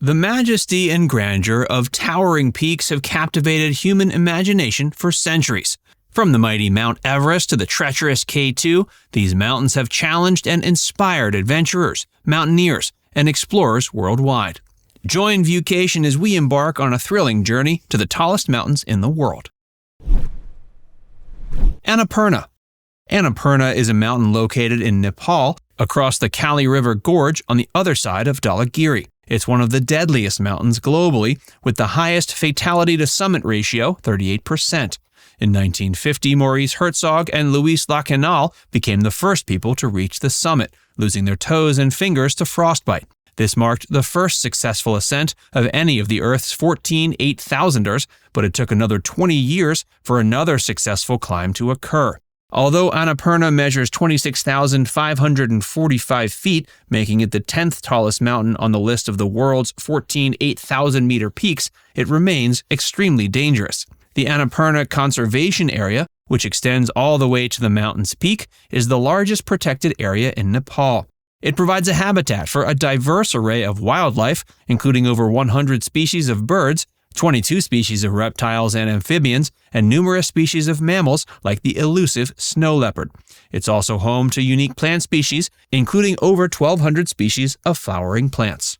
The majesty and grandeur of towering peaks have captivated human imagination for centuries. From the mighty Mount Everest to the treacherous K2, these mountains have challenged and inspired adventurers, mountaineers, and explorers worldwide. Join Viewcation as we embark on a thrilling journey to the tallest mountains in the world. Annapurna. Annapurna is a mountain located in Nepal, across the Kali River Gorge on the other side of Dhaulagiri. It's one of the deadliest mountains globally, with the highest fatality-to-summit ratio, 38%. In 1950, Maurice Herzog and Louis Lacanal became the first people to reach the summit, losing their toes and fingers to frostbite. This marked the first successful ascent of any of the Earth's 14 8,000ers, but it took another 20 years for another successful climb to occur. Although Annapurna measures 26,545 feet, making it the 10th tallest mountain on the list of the world's 14 8,000-meter peaks, it remains extremely dangerous. The Annapurna Conservation Area, which extends all the way to the mountain's peak, is the largest protected area in Nepal. It provides a habitat for a diverse array of wildlife, including over 100 species of birds, 22 species of reptiles and amphibians, and numerous species of mammals like the elusive snow leopard. It's also home to unique plant species, including over 1,200 species of flowering plants.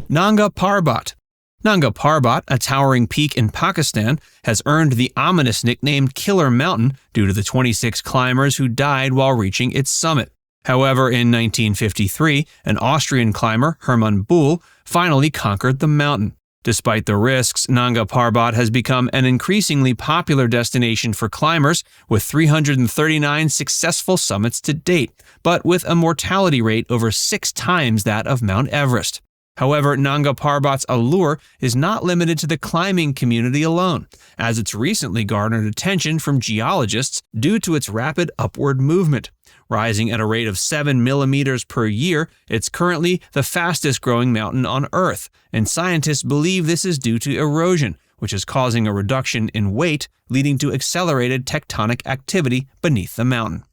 Nanga Parbat. Nanga Parbat, a towering peak in Pakistan, has earned the ominous nickname Killer Mountain due to the 26 climbers who died while reaching its summit. However, in 1953, an Austrian climber, Hermann Buhl, finally conquered the mountain. Despite the risks, Nanga Parbat has become an increasingly popular destination for climbers, with 339 successful summits to date, but with a mortality rate over 6 times that of Mount Everest. However, Nanga Parbat's allure is not limited to the climbing community alone, as it's recently garnered attention from geologists due to its rapid upward movement. Rising at a rate of 7 millimeters per year, it's currently the fastest growing mountain on Earth, and scientists believe this is due to erosion, which is causing a reduction in weight, leading to accelerated tectonic activity beneath the mountain.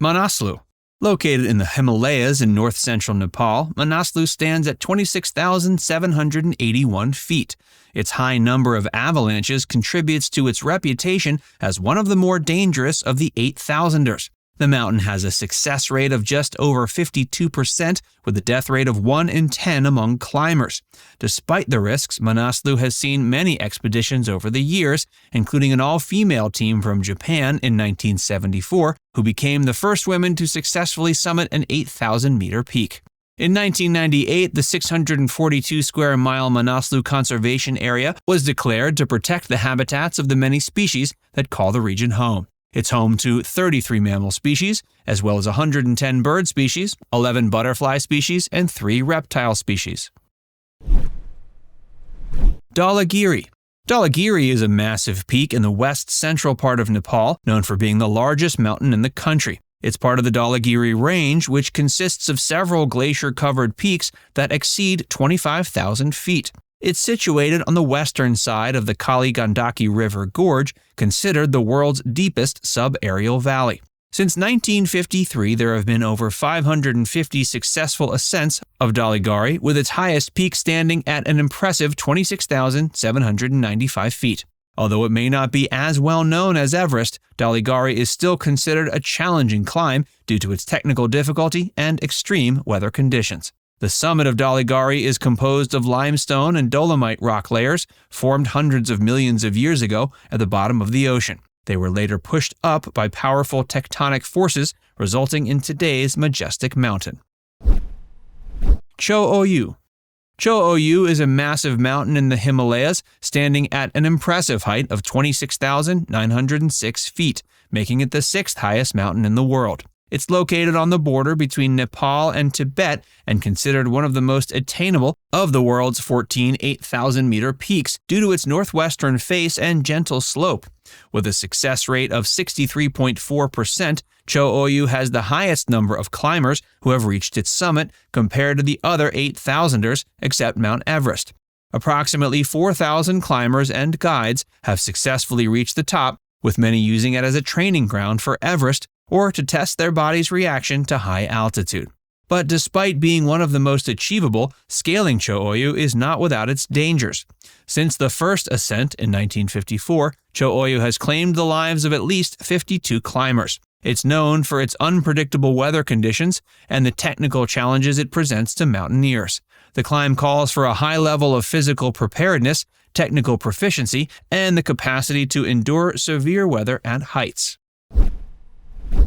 Manaslu. Located in the Himalayas in north-central Nepal, Manaslu stands at 26,781 feet. Its high number of avalanches contributes to its reputation as one of the more dangerous of the 8,000ers. The mountain has a success rate of just over 52%, with a death rate of 1 in 10 among climbers. Despite the risks, Manaslu has seen many expeditions over the years, including an all-female team from Japan in 1974, who became the first women to successfully summit an 8,000-meter peak. In 1998, the 642-square-mile Manaslu Conservation Area was declared to protect the habitats of the many species that call the region home. It's home to 33 mammal species, as well as 110 bird species, 11 butterfly species, and 3 reptile species. Dhaulagiri. Dhaulagiri is a massive peak in the west-central part of Nepal, known for being the largest mountain in the country. It's part of the Dhaulagiri Range, which consists of several glacier-covered peaks that exceed 25,000 feet. It's situated on the western side of the Kali Gandaki River Gorge, considered the world's deepest subaerial valley. Since 1953, there have been over 550 successful ascents of Dhaulagiri, with its highest peak standing at an impressive 26,795 feet. Although it may not be as well known as Everest, Dhaulagiri is still considered a challenging climb due to its technical difficulty and extreme weather conditions. The summit of Dhaulagiri is composed of limestone and dolomite rock layers formed hundreds of millions of years ago at the bottom of the ocean. They were later pushed up by powerful tectonic forces, resulting in today's majestic mountain. Cho Oyu. Cho Oyu is a massive mountain in the Himalayas, standing at an impressive height of 26,906 feet, making it the 6th highest mountain in the world. It's located on the border between Nepal and Tibet and considered one of the most attainable of the world's 14 8,000-meter peaks due to its northwestern face and gentle slope. With a success rate of 63.4%, Cho Oyu has the highest number of climbers who have reached its summit compared to the other 8,000ers except Mount Everest. Approximately 4,000 climbers and guides have successfully reached the top, with many using it as a training ground for Everest or to test their body's reaction to high altitude. But despite being one of the most achievable, scaling Cho Oyu is not without its dangers. Since the first ascent in 1954, Cho Oyu has claimed the lives of at least 52 climbers. It's known for its unpredictable weather conditions and the technical challenges it presents to mountaineers. The climb calls for a high level of physical preparedness, technical proficiency, and the capacity to endure severe weather at heights.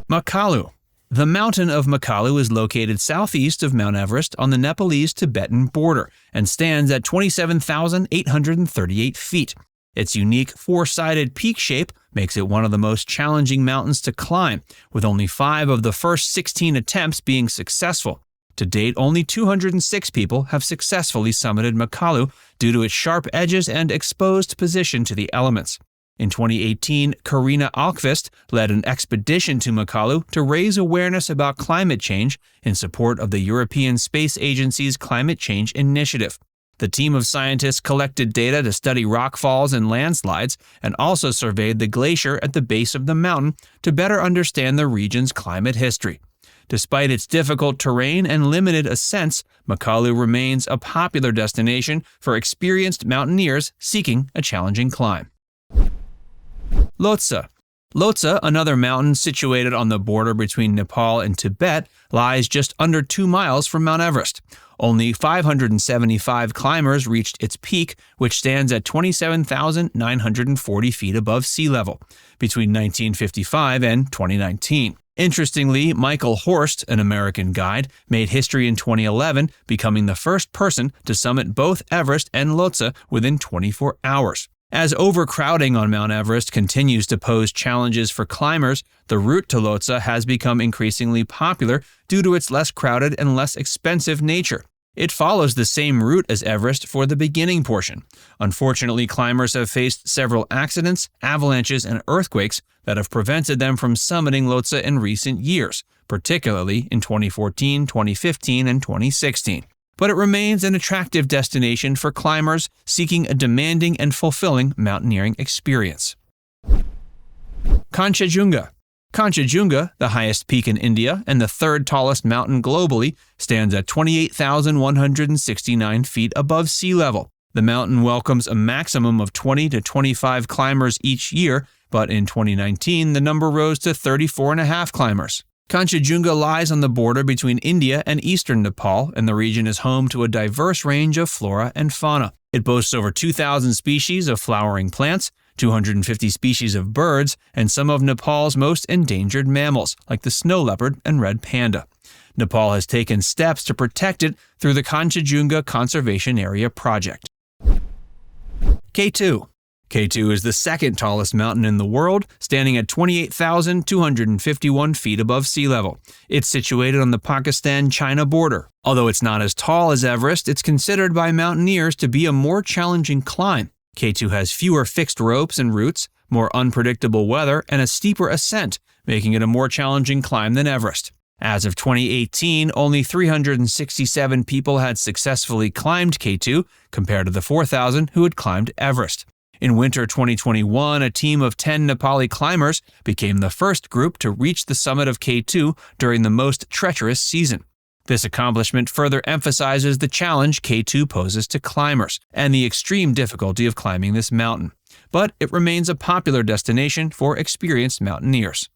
Makalu. The mountain of Makalu is located southeast of Mount Everest on the Nepalese-Tibetan border and stands at 27,838 feet. Its unique four-sided peak shape makes it one of the most challenging mountains to climb, with only 5 of the first 16 attempts being successful. To date, only 206 people have successfully summited Makalu due to its sharp edges and exposed position to the elements. In 2018, Karina Alkvist led an expedition to Makalu to raise awareness about climate change in support of the European Space Agency's Climate Change Initiative. The team of scientists collected data to study rockfalls and landslides and also surveyed the glacier at the base of the mountain to better understand the region's climate history. Despite its difficult terrain and limited ascents, Makalu remains a popular destination for experienced mountaineers seeking a challenging climb. Lhotse. Lhotse, another mountain situated on the border between Nepal and Tibet, lies just under 2 miles from Mount Everest. Only 575 climbers reached its peak, which stands at 27,940 feet above sea level, between 1955 and 2019. Interestingly, Michael Horst, an American guide, made history in 2011, becoming the first person to summit both Everest and Lhotse within 24 hours. As overcrowding on Mount Everest continues to pose challenges for climbers, the route to Lhotse has become increasingly popular due to its less crowded and less expensive nature. It follows the same route as Everest for the beginning portion. Unfortunately, climbers have faced several accidents, avalanches, and earthquakes that have prevented them from summiting Lhotse in recent years, particularly in 2014, 2015, and 2016. But it remains an attractive destination for climbers seeking a demanding and fulfilling mountaineering experience. Kanchenjunga. Kanchenjunga, the highest peak in India and the third tallest mountain globally, stands at 28,169 feet above sea level. The mountain welcomes a maximum of 20 to 25 climbers each year, but in 2019 the number rose to 34.5 climbers. Kanchenjunga lies on the border between India and eastern Nepal, and the region is home to a diverse range of flora and fauna. It boasts over 2,000 species of flowering plants, 250 species of birds, and some of Nepal's most endangered mammals, like the snow leopard and red panda. Nepal has taken steps to protect it through the Kanchenjunga Conservation Area project. K2. K2 is the second tallest mountain in the world, standing at 28,251 feet above sea level. It's situated on the Pakistan-China border. Although it's not as tall as Everest, it's considered by mountaineers to be a more challenging climb. K2 has fewer fixed ropes and routes, more unpredictable weather, and a steeper ascent, making it a more challenging climb than Everest. As of 2018, only 367 people had successfully climbed K2, compared to the 4,000 who had climbed Everest. In winter 2021, a team of 10 Nepali climbers became the first group to reach the summit of K2 during the most treacherous season. This accomplishment further emphasizes the challenge K2 poses to climbers and the extreme difficulty of climbing this mountain. But it remains a popular destination for experienced mountaineers.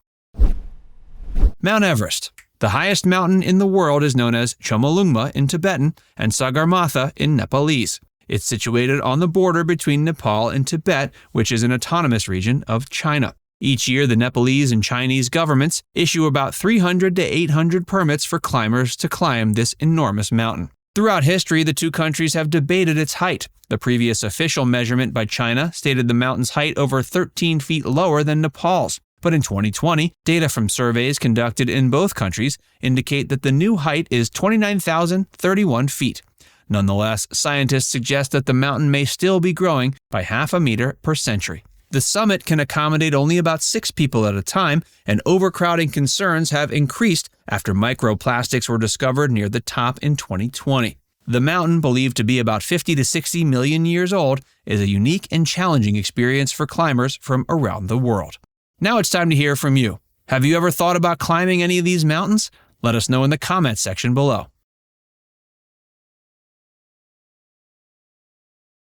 Mount Everest. The highest mountain in the world is known as Chomolungma in Tibetan and Sagarmatha in Nepalese. It's situated on the border between Nepal and Tibet, which is an autonomous region of China. Each year, the Nepalese and Chinese governments issue about 300 to 800 permits for climbers to climb this enormous mountain. Throughout history, the two countries have debated its height. The previous official measurement by China stated the mountain's height over 13 feet lower than Nepal's. But in 2020, data from surveys conducted in both countries indicate that the new height is 29,031 feet. Nonetheless, scientists suggest that the mountain may still be growing by half a meter per century. The summit can accommodate only about 6 people at a time, and overcrowding concerns have increased after microplastics were discovered near the top in 2020. The mountain, believed to be about 50 to 60 million years old, is a unique and challenging experience for climbers from around the world. Now it's time to hear from you. Have you ever thought about climbing any of these mountains? Let us know in the comments section below.